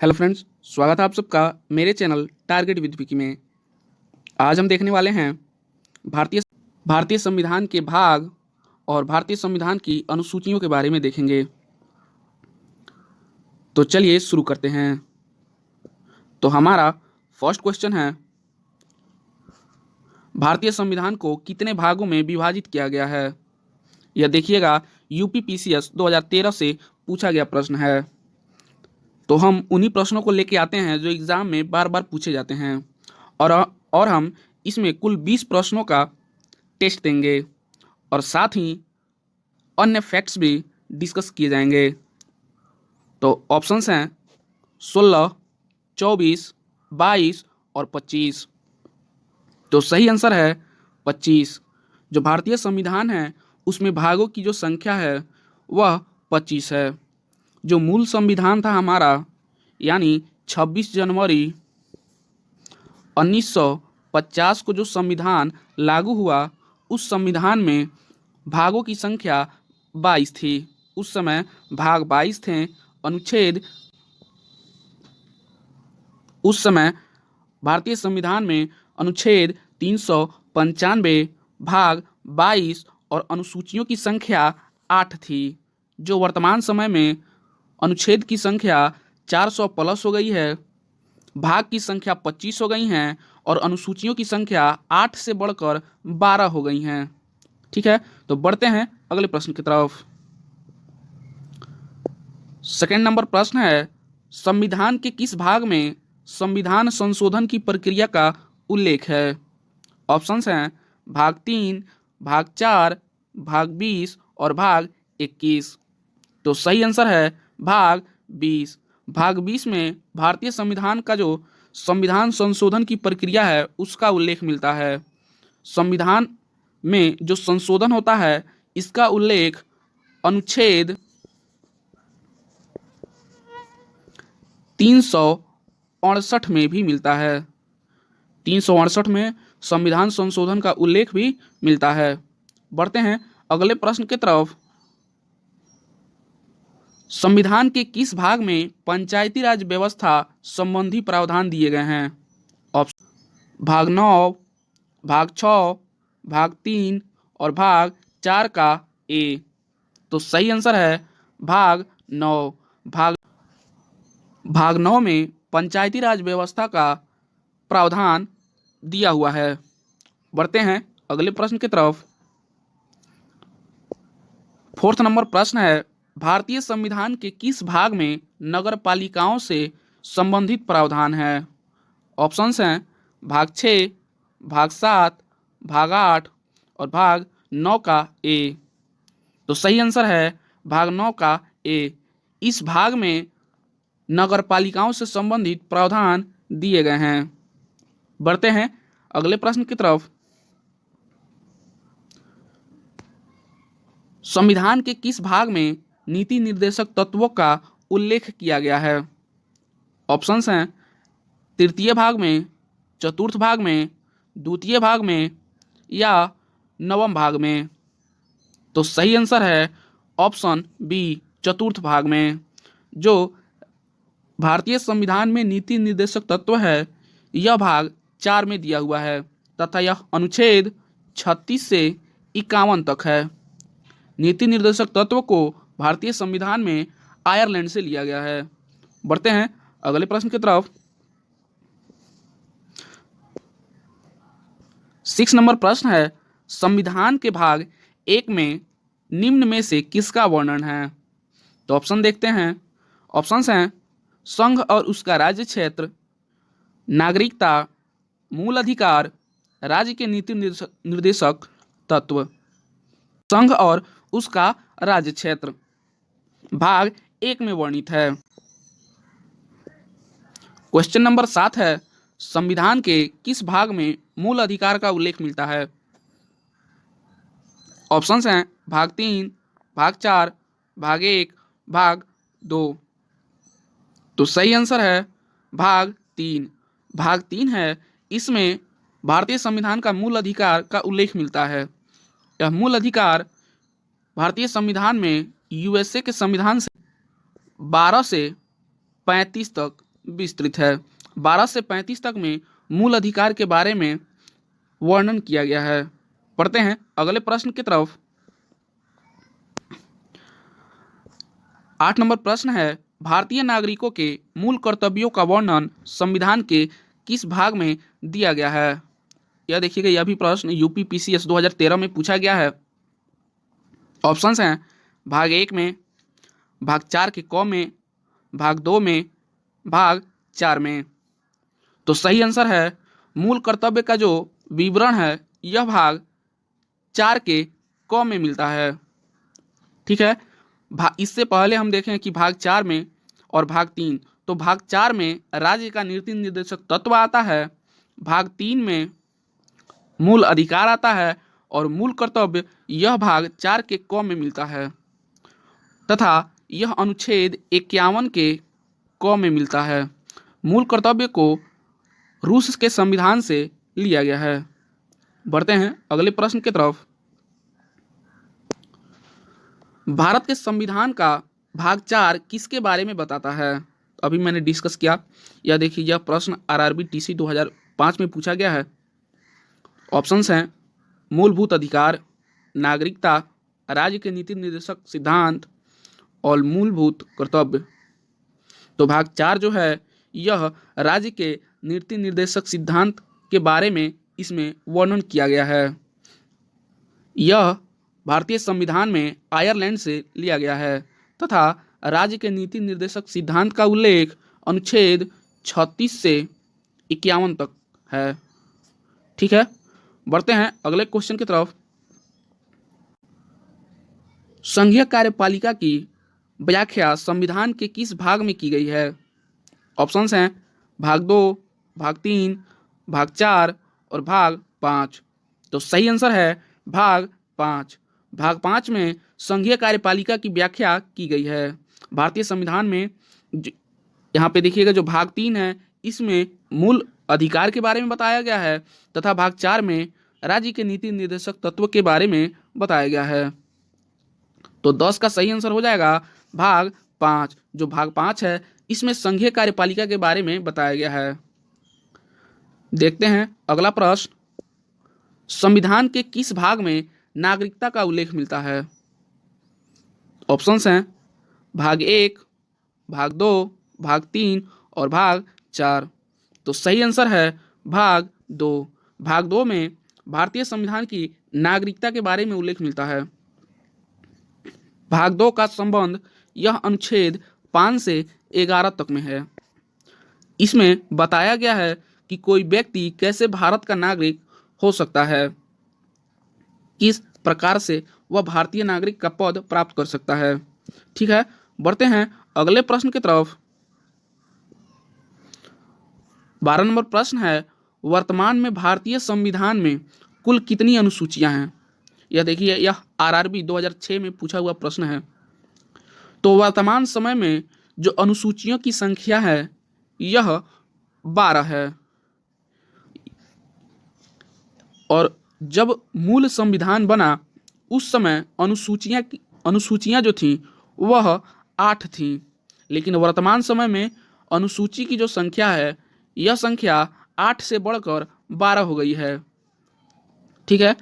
Hello friends, स्वागत है आप सबका मेरे चैनल टारगेट विद विकी में। आज हम देखने वाले हैं भारतीय भारतीय संविधान के भाग और भारतीय संविधान की अनुसूचियों के बारे में देखेंगे। तो चलिए शुरू करते हैं। तो हमारा फर्स्ट क्वेश्चन है, भारतीय संविधान को कितने भागों में विभाजित किया गया है? यह देखिएगा, यूपीपीसीएस 2013 से पूछा गया प्रश्न है। तो हम उन्हीं प्रश्नों को लेके आते हैं जो एग्जाम में बार बार पूछे जाते हैं और हम इसमें कुल 20 प्रश्नों का टेस्ट देंगे और साथ ही अन्य फैक्ट्स भी डिस्कस किए जाएंगे। तो ऑप्शंस हैं 16, 24, 22 और 25। तो सही आंसर है 25। जो भारतीय संविधान है उसमें भागों की जो संख्या है वह 25 है। जो मूल संविधान था हमारा, यानी 26 जनवरी 1950 को जो संविधान लागू हुआ, उस संविधान में भागों की संख्या 22 थी। उस समय भाग 22 थे। अनुच्छेद उस समय भारतीय संविधान में अनुच्छेद 395, भाग 22 और अनुसूचियों की संख्या 8 थी। जो वर्तमान समय में अनुच्छेद की संख्या 400 प्लस हो गई है, भाग की संख्या 25 हो गई हैं और अनुसूचियों की संख्या 8 से बढ़कर 12 हो गई हैं। ठीक है, तो बढ़ते हैं अगले प्रश्न की तरफ। सेकंड नंबर प्रश्न है, संविधान के किस भाग में संविधान संशोधन की प्रक्रिया का उल्लेख है? ऑप्शंस हैं भाग 3, भाग 4, भाग 20 और भाग 21। तो सही आंसर है भाग 20। भाग 20 में भारतीय संविधान का जो संविधान संशोधन की प्रक्रिया है उसका उल्लेख मिलता है। संविधान में जो संशोधन होता है इसका उल्लेख अनुच्छेद 368 में भी मिलता है। 368 में संविधान संशोधन का उल्लेख भी मिलता है। बढ़ते हैं अगले प्रश्न की तरफ। संविधान के किस भाग में पंचायती राज व्यवस्था संबंधी प्रावधान दिए गए हैं? ऑप्शन भाग 9, भाग 6, भाग 3 और भाग 4 का ए। तो सही आंसर है भाग 9। भाग 9 में पंचायती राज व्यवस्था का प्रावधान दिया हुआ है। बढ़ते हैं अगले प्रश्न की तरफ। फोर्थ नंबर प्रश्न है, भारतीय संविधान के किस भाग में नगर पालिकाओं से संबंधित प्रावधान है? ऑप्शंस हैं भाग 6, भाग 7, भाग 8 और भाग 9 का ए। तो सही आंसर है भाग 9 का ए। इस भाग में नगर पालिकाओं से संबंधित प्रावधान दिए गए हैं। बढ़ते हैं अगले प्रश्न की तरफ। संविधान के किस भाग में नीति निर्देशक तत्वों का उल्लेख किया गया है? ऑप्शंस हैं तृतीय भाग में, चतुर्थ भाग में, द्वितीय भाग में या नवम भाग में। तो सही आंसर है ऑप्शन बी, चतुर्थ भाग में। जो भारतीय संविधान में नीति निर्देशक तत्व है यह भाग 4 में दिया हुआ है तथा यह अनुच्छेद 36 से 51 तक है। नीति निर्देशक तत्व को भारतीय संविधान में आयरलैंड से लिया गया है। बढ़ते हैं अगले प्रश्न की तरफ। 6 नंबर प्रश्न है, संविधान के भाग 1 में निम्न में से किसका वर्णन है? तो ऑप्शन देखते हैं। ऑप्शंस हैं संघ और उसका राज्य क्षेत्र, नागरिकता, मूल अधिकार, राज्य के नीति निर्देशक तत्व। संघ और उसका राज्य क्षेत्र भाग 1 में वर्णित है। क्वेश्चन नंबर 7 है, संविधान के किस भाग में मूल अधिकार का उल्लेख मिलता है? ऑप्शंस हैं भाग 3, भाग 4, भाग 1, भाग 2। तो सही आंसर है भाग 3। भाग 3 है, इसमें भारतीय संविधान का मूल अधिकार का उल्लेख मिलता है। यह मूल अधिकार भारतीय संविधान में यूएसए के संविधान से 12 से 35 तक विस्तृत है। 12 से 35 तक में मूल अधिकार के बारे में वर्णन किया गया है। पढ़ते हैं अगले प्रश्न की तरफ। 8 नंबर प्रश्न है, भारतीय नागरिकों के मूल कर्तव्यों का वर्णन संविधान के किस भाग में दिया गया है? यह देखिएगा, यह भी प्रश्न यूपी पीसीएस 2013 में पूछा गया है। ऑप्शंस हैं भाग 1 में, भाग 4 के क में, भाग 2 में, भाग 4 में। तो सही आंसर है मूल कर्तव्य का जो विवरण है यह भाग 4 के क में मिलता है। ठीक है, इससे पहले हम देखें कि भाग 4 में और भाग 3, तो भाग 4 में राज्य का नीति निर्देशक तत्व आता है, भाग 3 में मूल अधिकार आता है और मूल कर्तव्य यह भाग 4 के क में मिलता है तथा यह अनुच्छेद 51 के क में मिलता है। मूल कर्तव्य को रूस के संविधान से लिया गया है। बढ़ते हैं अगले प्रश्न की तरफ। भारत के संविधान का भाग 4 किसके बारे में बताता है? अभी मैंने डिस्कस किया। यह देखिए, यह प्रश्न आरआरबी टीसी 2005 में पूछा गया है। ऑप्शंस हैं मूलभूत अधिकार, नागरिकता, राज्य के नीति निर्देशक सिद्धांत और मूलभूत कर्तव्य। तो भाग 4 जो है यह राज्य के नीति निर्देशक सिद्धांत के बारे में इसमें वर्णन किया गया है। यह भारतीय संविधान में आयरलैंड से लिया गया है तथा राज्य के नीति निर्देशक सिद्धांत का उल्लेख अनुच्छेद 36 से 51 तक है। ठीक है, बढ़ते हैं अगले क्वेश्चन की तरफ। संघीय कार्यपालिका की व्याख्या संविधान के किस भाग में की गई है? ऑप्शंस हैं भाग 2, भाग 3, भाग 4 और भाग 5। तो सही आंसर है भाग 5। भाग 5 में संघीय कार्यपालिका की व्याख्या की गई है। भारतीय संविधान में यहाँ पे देखिएगा जो भाग 3 है इसमें मूल अधिकार के बारे में बताया गया है तथा भाग 4 में राज्य के नीति निर्देशक तत्व के बारे में बताया गया है। तो 10 का सही आंसर हो जाएगा भाग 5। जो भाग 5 है इसमें संघीय कार्यपालिका के बारे में बताया गया है। देखते हैं अगला प्रश्न, संविधान के किस भाग में नागरिकता का उल्लेख मिलता है? ऑप्शंस हैं भाग 1, भाग 2, भाग 3 और भाग 4। तो सही आंसर है भाग 2। भाग 2 में भारतीय संविधान की नागरिकता के बारे में उल्लेख मिलता है। भाग 2 का संबंध यह अनुच्छेद 5 से 11 तक में है। इसमें बताया गया है कि कोई व्यक्ति कैसे भारत का नागरिक हो सकता है, किस प्रकार से वह भारतीय नागरिक का पद प्राप्त कर सकता है। ठीक है, बढ़ते हैं अगले प्रश्न की तरफ। 12 नंबर प्रश्न है, वर्तमान में भारतीय संविधान में कुल कितनी अनुसूचियां हैं? यह देखिए, यह आरआरबी 2006 में पूछा हुआ प्रश्न है। तो वर्तमान समय में जो अनुसूचियों की संख्या है यह 12 है और जब मूल संविधान बना उस समय अनुसूचियां जो थी वह 8 थी, लेकिन वर्तमान समय में अनुसूची की जो संख्या है यह संख्या 8 से बढ़कर 12 हो गई है। ठीक है,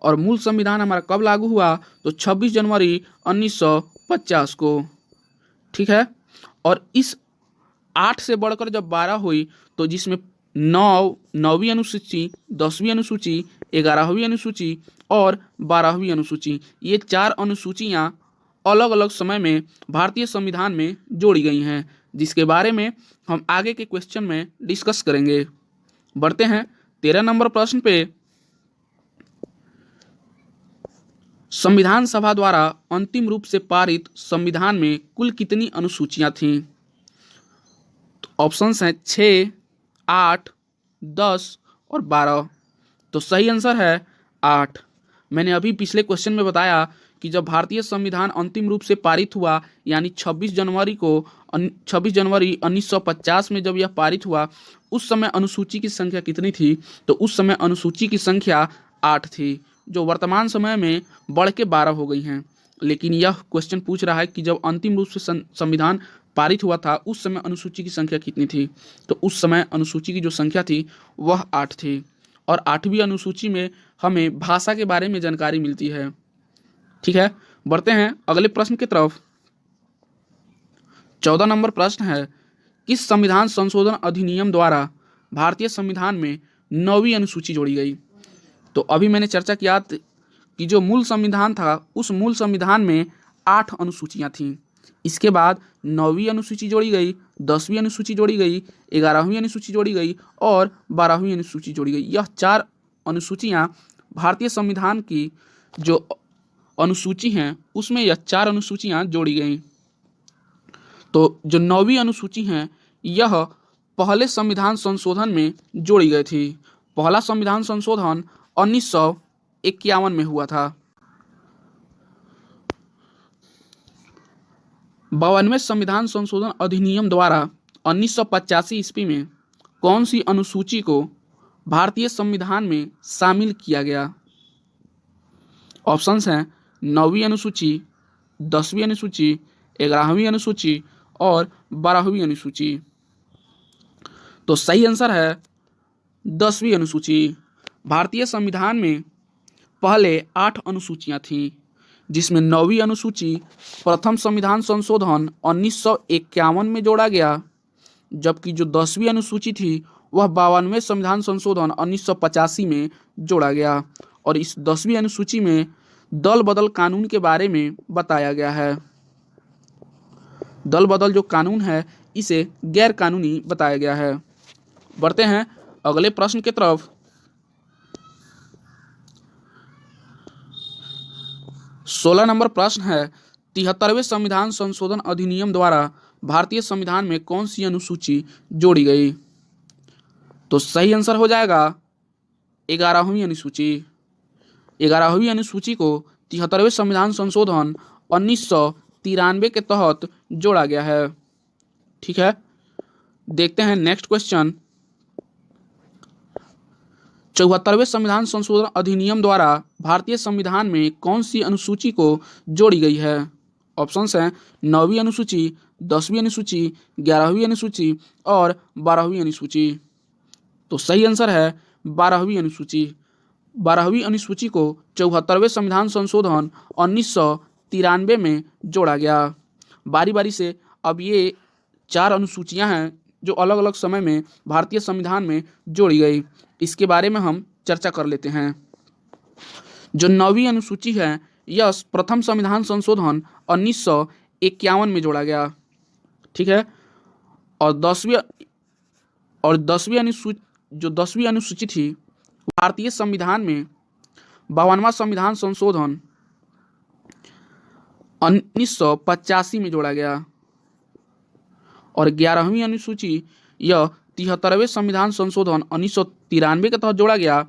और मूल संविधान हमारा कब लागू हुआ? तो 26 जनवरी 1950 को। ठीक है, और इस 8 से बढ़कर जब 12 हुई तो जिसमें 9वीं अनुसूची, 10वीं अनुसूची, 11वीं अनुसूची और 12वीं अनुसूची, ये 4 अनुसूचियां अलग अलग समय में भारतीय संविधान में जोड़ी गई हैं, जिसके बारे में हम आगे के क्वेश्चन में डिस्कस करेंगे। बढ़ते हैं 13 नंबर प्रश्न पे। संविधान सभा द्वारा अंतिम रूप से पारित संविधान में कुल कितनी अनुसूचियां थीं? तो ऑप्शंस हैं 6, 8, 10 और 12। तो सही आंसर है 8। मैंने अभी पिछले क्वेश्चन में बताया कि जब भारतीय संविधान अंतिम रूप से पारित हुआ यानी 26 जनवरी 1950 में जब यह पारित हुआ उस समय अनुसूची की संख्या कितनी थी? तो उस समय अनुसूची की संख्या 8 थी, जो वर्तमान समय में बढ़ के 12 हो गई हैं। लेकिन यह क्वेश्चन पूछ रहा है कि जब अंतिम रूप से संविधान पारित हुआ था उस समय अनुसूची की संख्या कितनी थी? तो उस समय अनुसूची की जो संख्या थी वह 8 थी। और 8वीं अनुसूची में हमें भाषा के बारे में जानकारी मिलती है। ठीक है, बढ़ते हैं अगले प्रश्न की तरफ। 14 नंबर प्रश्न है, किस संविधान संशोधन अधिनियम द्वारा भारतीय संविधान में 9वीं अनुसूची जोड़ी गई? तो अभी मैंने चर्चा किया कि जो मूल संविधान था उस मूल संविधान में 8 अनुसूचियां थीं। इसके बाद 9वीं अनुसूची जोड़ी गई, 10वीं अनुसूची जोड़ी गई, 11वीं अनुसूची जोड़ी गई और 12वीं अनुसूची जोड़ी गई। यह 4 अनुसूचियां भारतीय संविधान की जो अनुसूची हैं उसमें यह 4 अनुसूचियां जोड़ी गई। तो जो 9वीं अनुसूची है यह पहले संविधान संशोधन में जोड़ी गई थी। पहला संविधान संशोधन 1951 में हुआ था। 52वें संविधान संशोधन अधिनियम द्वारा 1985 ईस्वी में कौन सी अनुसूची को भारतीय संविधान में शामिल किया गया? ऑप्शंस हैं 9वीं अनुसूची, 10वीं अनुसूची, 11वीं अनुसूची और 12वीं अनुसूची। तो सही आंसर है 10वीं अनुसूची। भारतीय संविधान में पहले 8 अनुसूचियां थीं, जिसमें 9वीं अनुसूची प्रथम संविधान संशोधन 1951 में जोड़ा गया, जबकि जो 10वीं अनुसूची थी वह 52वें संविधान संशोधन 1985 में जोड़ा गया। और इस 10वीं अनुसूची में दल बदल कानून के बारे में बताया गया है। दल बदल जो कानून है इसे गैर कानूनी बताया गया है। बढ़ते हैं अगले प्रश्न की तरफ। 16 नंबर प्रश्न है, 73वें संविधान संशोधन अधिनियम द्वारा भारतीय संविधान में कौन सी अनुसूची जोड़ी गई? तो सही आंसर हो जाएगा 11वीं अनुसूची। 11वीं अनुसूची को 73वें संविधान संशोधन 1993 के तहत जोड़ा गया है। ठीक है, देखते हैं नेक्स्ट क्वेश्चन। 74वें संविधान संशोधन अधिनियम द्वारा भारतीय संविधान में कौन सी अनुसूची को जोड़ी गई है? ऑप्शंस हैं 9वीं अनुसूची, 10वीं अनुसूची, 11वीं अनुसूची और 12वीं अनुसूची। तो सही आंसर है 12वीं अनुसूची। 12वीं अनुसूची को 74वें संविधान संशोधन 1993 में जोड़ा गया। बारी बारी से अब ये 4 अनुसूचियां हैं जो अलग अलग समय में भारतीय संविधान में जोड़ी गई। इसके बारे में हम चर्चा कर लेते हैं। जो 9वीं अनुसूची है यह प्रथम संविधान संशोधन 1951 में जोड़ा गया। ठीक है, और 10वीं अनुसूची थी भारतीय संविधान में 52वां संविधान संशोधन 1985 में जोड़ा गया। और 11वीं अनुसूची यह 73वें संविधान संशोधन 1993 के तहत जोड़ा गया।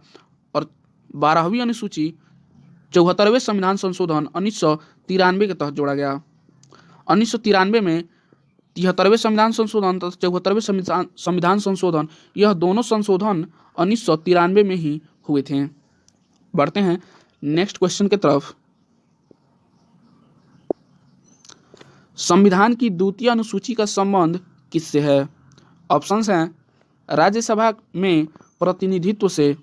और 12वीं अनुसूची 74वें संविधान संशोधन 1993 के तहत जोड़ा गया। 1993 में 73वें संविधान संशोधन तथा 74वें संविधान संशोधन यह दोनों संशोधन 1993 में ही हुए थे। बढ़ते हैं नेक्स्ट क्वेश्चन की तरफ। संविधान की द्वितीय अनुसूची का संबंध किससे है? ऑप्शंस हैं राज्यसभा में प्रतिनिधित्व से,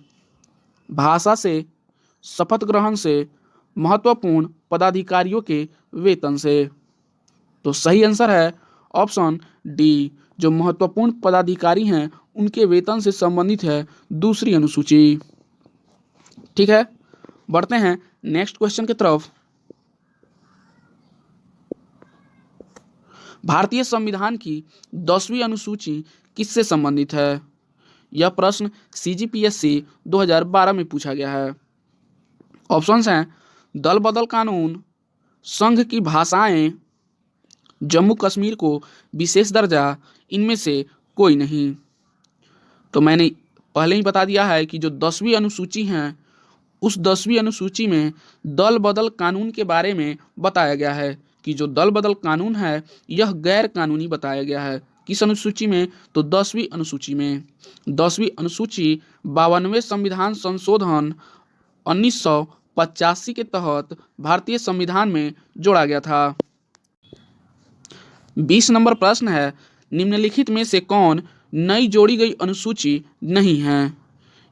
भाषा से, शपथ ग्रहण से, महत्वपूर्ण पदाधिकारियों के वेतन से। तो सही आंसर है ऑप्शन डी, जो महत्वपूर्ण पदाधिकारी हैं उनके वेतन से संबंधित है दूसरी अनुसूची। ठीक है, बढ़ते हैं नेक्स्ट क्वेश्चन की तरफ। भारतीय संविधान की 10वीं अनुसूची किससे संबंधित है? यह प्रश्न CGPSC 2012 में पूछा गया है। ऑप्शंस हैं दल बदल कानून, संघ की भाषाएं, जम्मू कश्मीर को विशेष दर्जा, इनमें से कोई नहीं। तो मैंने पहले ही बता दिया है कि जो 10वीं अनुसूची है उस 10वीं अनुसूची में दल बदल कानून के बारे में बताया गया है कि जो दल बदल कानून है यह गैर कानूनी बताया गया है। किस अनुसूची में? तो 10वीं अनुसूची में। 10वीं अनुसूची 52वें संविधान संशोधन 1985 के तहत भारतीय संविधान में जोड़ा गया था। 20 नंबर प्रश्न है, निम्नलिखित में से कौन नई जोड़ी गई अनुसूची नहीं है?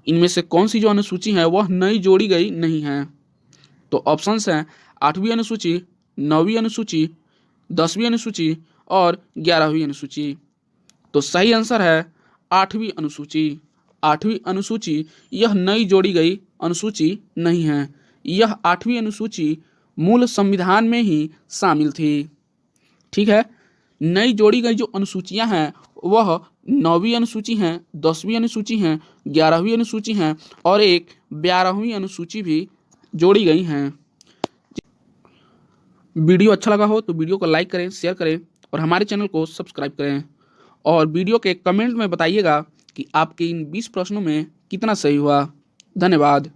इनमें से कौन सी जो अनुसूची है वह नई जोड़ी गई नहीं है? तो ऑप्शंस हैं 8वीं अनुसूची, 9वीं अनुसूची, 10वीं अनुसूची और 11वीं अनुसूची। तो सही आंसर है 8वीं अनुसूची। 8वीं अनुसूची यह नई जोड़ी गई अनुसूची नहीं है। यह 8वीं अनुसूची मूल संविधान में ही शामिल थी। ठीक है, नई जोड़ी गई जो अनुसूचियां हैं वह 9वीं अनुसूची हैं, 10वीं अनुसूची हैं, 11वीं अनुसूची हैं और एक 12वीं अनुसूची भी जोड़ी गई हैं। वीडियो अच्छा लगा हो तो वीडियो को लाइक करें, शेयर करें और हमारे चैनल को सब्सक्राइब करें। और वीडियो के कमेंट में बताइएगा कि आपके इन 20 प्रश्नों में कितना सही हुआ। धन्यवाद।